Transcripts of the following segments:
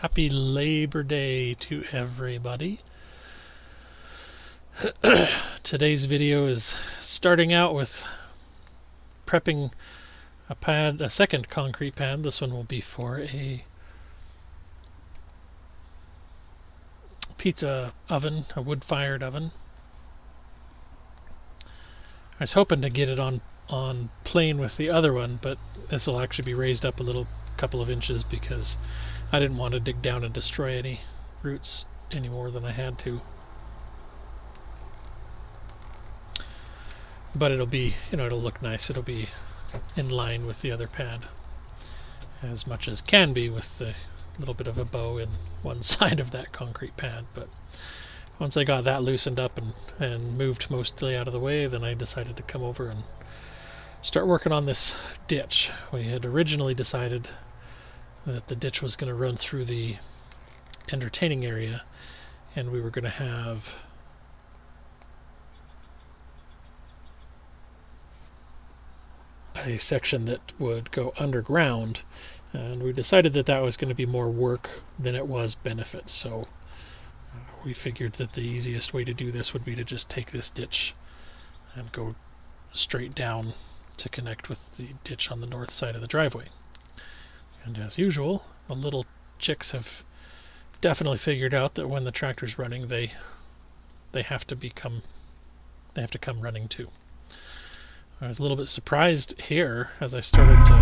Happy Labor Day to everybody. Today's video is starting out with prepping a second concrete pad. This one will be for a pizza oven, a wood-fired oven. I was hoping to get it on plane with the other one, but this will actually be raised up a couple of inches because I didn't want to dig down and destroy any roots any more than I had to. But it'll be, it'll look nice. It'll be in line with the other pad as much as can be with the little bit of a bow in one side of that concrete pad. But once I got that loosened up and moved mostly out of the way, then I decided to come over and start working on this ditch. We had originally decided that the ditch was going to run through the entertaining area, and we were going to have a section that would go underground, and we decided that that was going to be more work than it was benefit. So we figured that the easiest way to do this would be to just take this ditch and go straight down to connect with the ditch on the north side of the driveway. And as usual, the little chicks have definitely figured out that when the tractor's running, they have to come running too. I was a little bit surprised here as I started to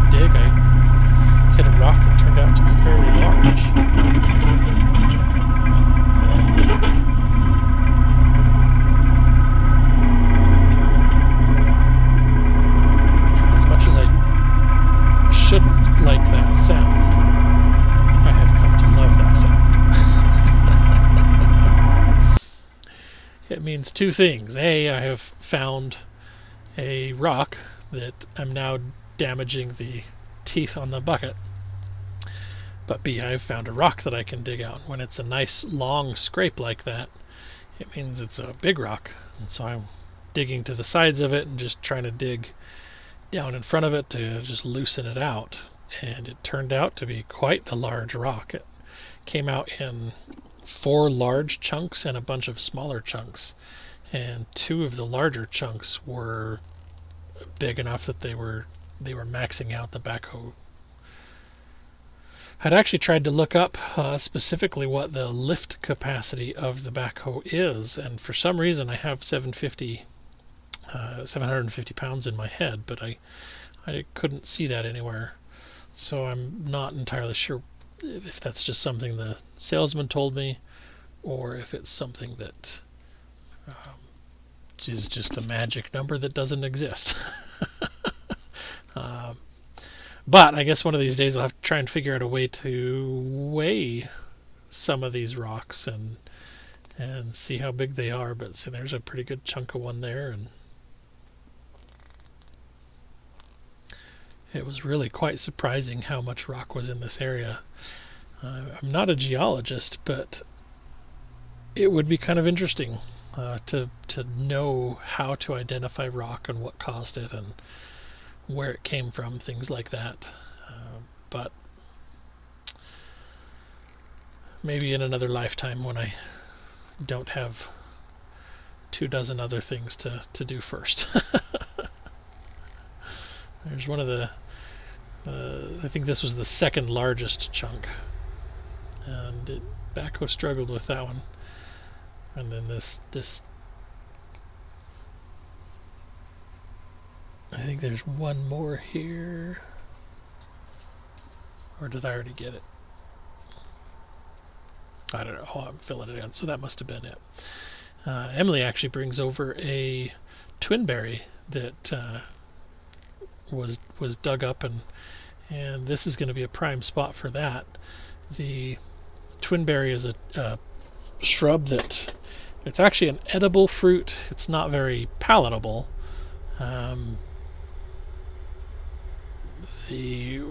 dig. I hit a rock that turned out to be fairly large. Shouldn't like that sound, I have come to love that sound. It means two things. A, I have found a rock that I'm now damaging the teeth on the bucket. But B, I've found a rock that I can dig out. When it's a nice long scrape like that, it means it's a big rock. And so I'm digging to the sides of it and just trying to dig down in front of it to just loosen it out, and it turned out to be quite the large rock. It came out in 4 large chunks and a bunch of smaller chunks, and 2 of the larger chunks were big enough that they were maxing out the backhoe. I'd actually tried to look up specifically what the lift capacity of the backhoe is, and for some reason I have 750 pounds in my head, but I couldn't see that anywhere. So I'm not entirely sure if that's just something the salesman told me, or if it's something that is just a magic number that doesn't exist. But I guess one of these days I'll have to try and figure out a way to weigh some of these rocks and see how big they are. But see, there's a pretty good chunk of one there, and it was really quite surprising how much rock was in this area. I'm not a geologist, but it would be kind of interesting to know how to identify rock and what caused it and where it came from, things like that. But maybe in another lifetime when I don't have 24 other things to do first. There's one of the, I think this was the second largest chunk, and backhoe struggled with that one. And then this, I think there's one more here, or did I already get it? I don't know. Oh, I'm filling it in, so that must have been it. Emily actually brings over a twinberry that was dug up, and this is going to be a prime spot for that. The twinberry is a shrub that it's actually an edible fruit. It's not very palatable.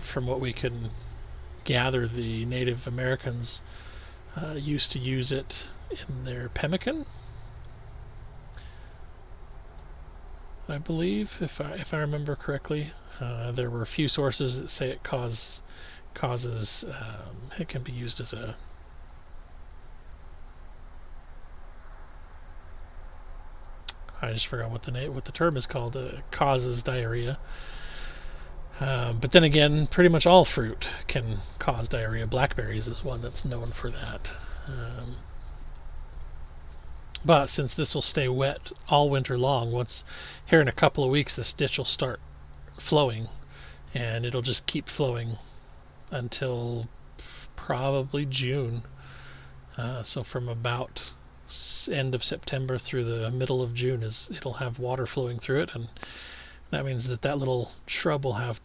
From what we can gather, the Native Americans used to use it in their pemmican, I believe, if I remember correctly. There were a few sources that say it causes causes, it can be used as a I just forgot what the term is called. Causes diarrhea. But then again, pretty much all fruit can cause diarrhea. Blackberries is one that's known for that. But since this will stay wet all winter long, once here in a couple of weeks, this ditch will start flowing, and it'll just keep flowing until probably June. So from about end of September through the middle of June it'll have water flowing through it, and that means that little shrub will have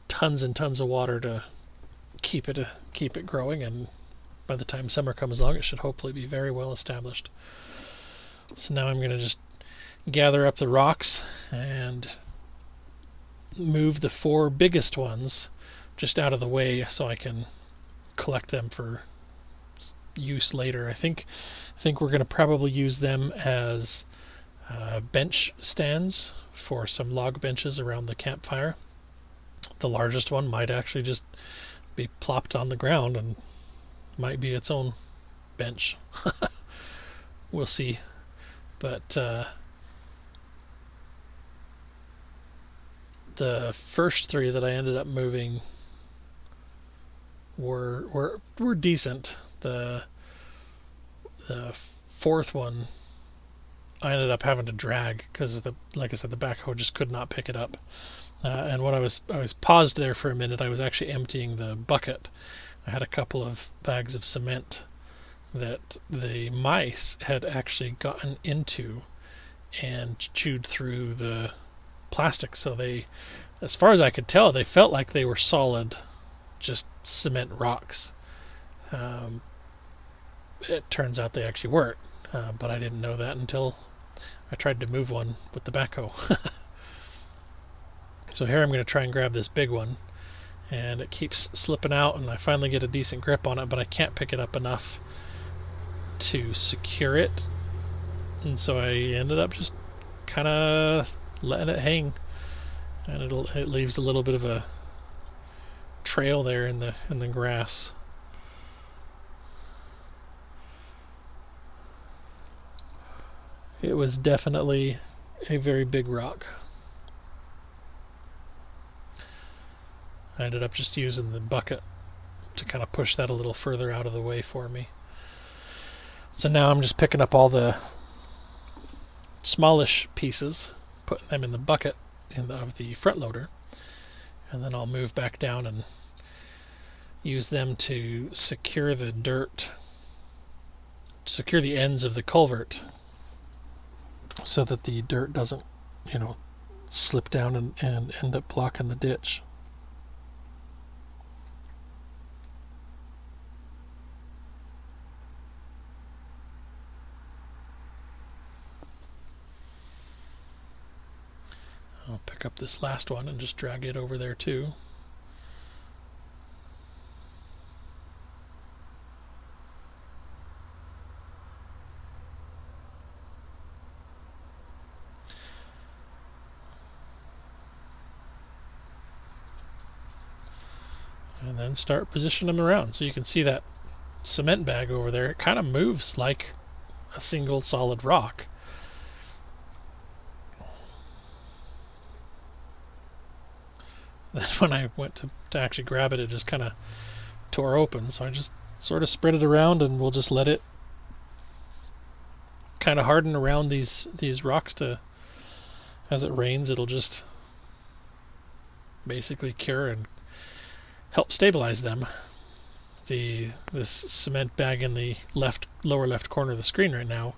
tons and tons of water to keep it growing, and by the time summer comes along, it should hopefully be very well established. So now I'm going to just gather up the rocks and move the 4 biggest ones just out of the way so I can collect them for use later. I think we're going to probably use them as bench stands for some log benches around the campfire. The largest one might actually just be plopped on the ground and might be its own bench. We'll see. But the first 3 that I ended up moving were decent. The 4th one I ended up having to drag because like I said, the backhoe just could not pick it up. And when I was paused there for a minute, I was actually emptying the bucket. I had a couple of bags of cement that the mice had actually gotten into and chewed through the plastic. So they, as far as I could tell, they felt like they were solid, just cement rocks. It turns out they actually weren't, but I didn't know that until I tried to move one with the backhoe. So here I'm going to try and grab this big one, and it keeps slipping out, and I finally get a decent grip on it, but I can't pick it up enough to secure it, and so I ended up just kind of letting it hang, and it leaves a little bit of a trail there in the grass. It was definitely a very big rock. I ended up just using the bucket to kind of push that a little further out of the way for me. So now I'm just picking up all the smallish pieces, putting them in the bucket of the front loader, and then I'll move back down and use them to secure the ends of the culvert so that the dirt doesn't, slip down and end up blocking the ditch. I'll pick up this last one and just drag it over there too. And then start positioning them around. So you can see that cement bag over there, it kind of moves like a single solid rock. Then when I went to actually grab it, it just kind of tore open. So I just sort of spread it around, and we'll just let it kind of harden around these rocks to, as it rains, it'll just basically cure and help stabilize them. This cement bag in the lower left corner of the screen right now,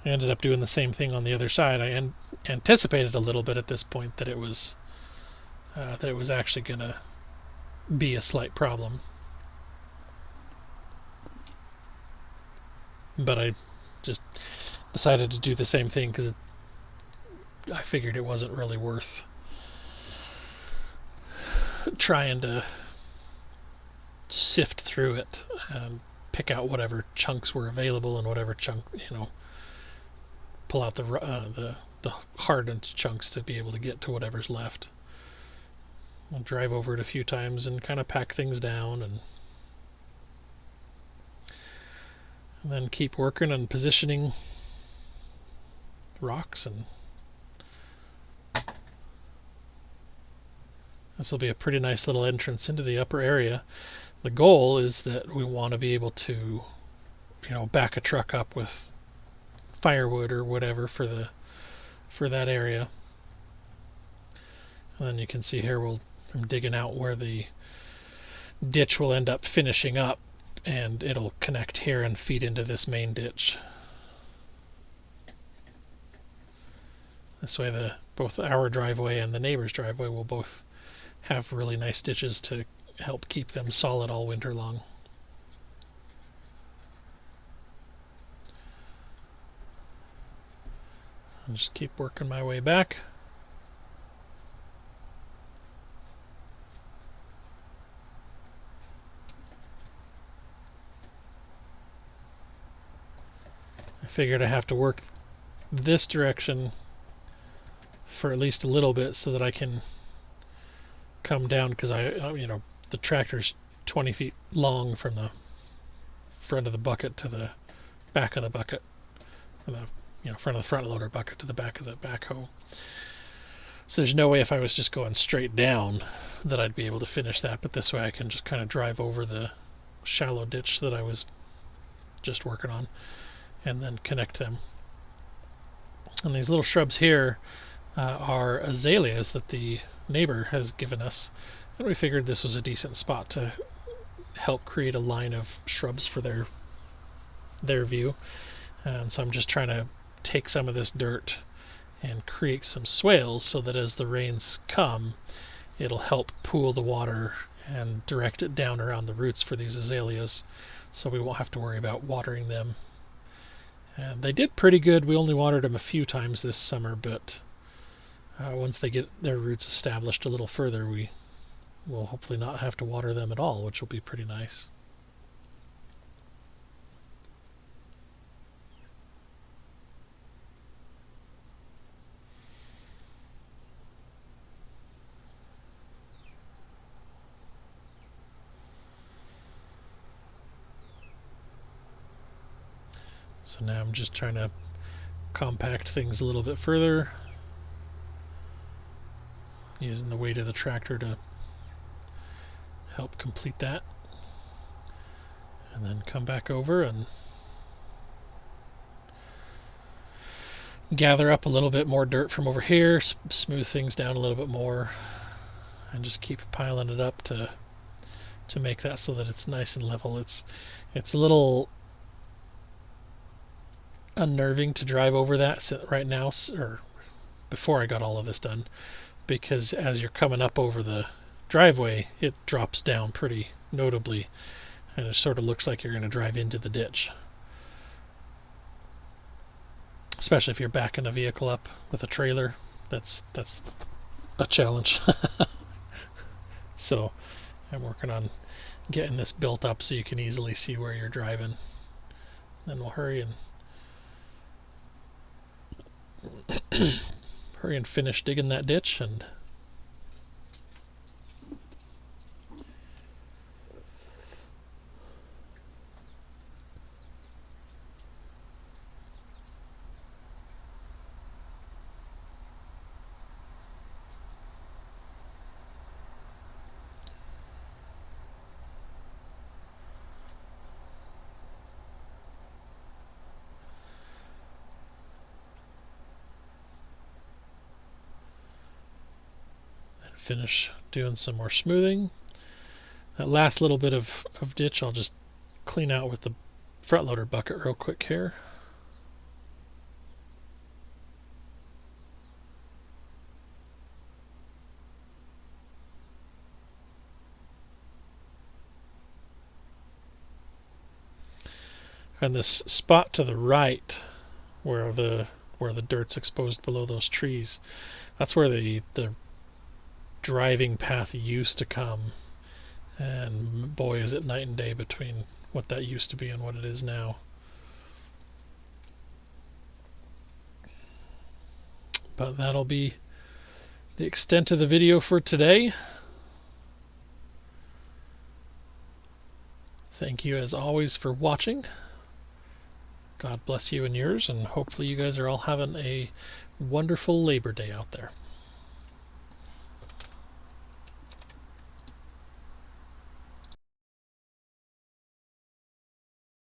I ended up doing the same thing on the other side. I anticipated a little bit at this point that it was actually going to be a slight problem. But I just decided to do the same thing because I figured it wasn't really worth trying to sift through it and pick out whatever chunks were available and whatever chunk, pull out the hardened chunks to be able to get to whatever's left. I'll drive over it a few times and kind of pack things down, and then keep working on positioning rocks. And this will be a pretty nice little entrance into the upper area. The goal is that we want to be able to, back a truck up with firewood or whatever for that area. And then you can see here I'm digging out where the ditch will end up finishing up, and it'll connect here and feed into this main ditch. This way both our driveway and the neighbor's driveway will both have really nice ditches to help keep them solid all winter long. I'll just keep working my way back. I figured I have to work this direction for at least a little bit so that I can come down, because the tractor's 20 feet long from the front of the bucket to the back of the bucket, or the front of the front loader bucket to the back of the backhoe. So there's no way, if I was just going straight down, that I'd be able to finish that, but this way I can just kind of drive over the shallow ditch that I was just working on and then connect them. And these little shrubs here are azaleas that the neighbor has given us, and we figured this was a decent spot to help create a line of shrubs for their view. And so I'm just trying to take some of this dirt and create some swales so that as the rains come, it'll help pool the water and direct it down around the roots for these azaleas, so we won't have to worry about watering them. And they did pretty good. We only watered them a few times this summer, but once they get their roots established a little further, we will hopefully not have to water them at all, which will be pretty nice. So now I'm just trying to compact things a little bit further, using the weight of the tractor to help complete that, and then come back over and gather up a little bit more dirt from over here, smooth things down a little bit more, and just keep piling it up to make that so that it's nice and level. It's a little unnerving to drive over that right now, or before I got all of this done, because as you're coming up over the driveway, it drops down pretty notably, and it sort of looks like you're going to drive into the ditch, especially if you're backing a vehicle up with a trailer. That's a challenge. So I'm working on getting this built up so you can easily see where you're driving. Then we'll hurry and finish digging that ditch, and finish doing some more smoothing. That last little bit of ditch I'll just clean out with the front loader bucket real quick here. And this spot to the right, where the dirt's exposed below those trees, that's where the driving path used to come, and boy is it night and day between what that used to be and what it is now. But that'll be the extent of the video for today. Thank you as always for watching. God bless you and yours, and hopefully you guys are all having a wonderful Labor Day out there.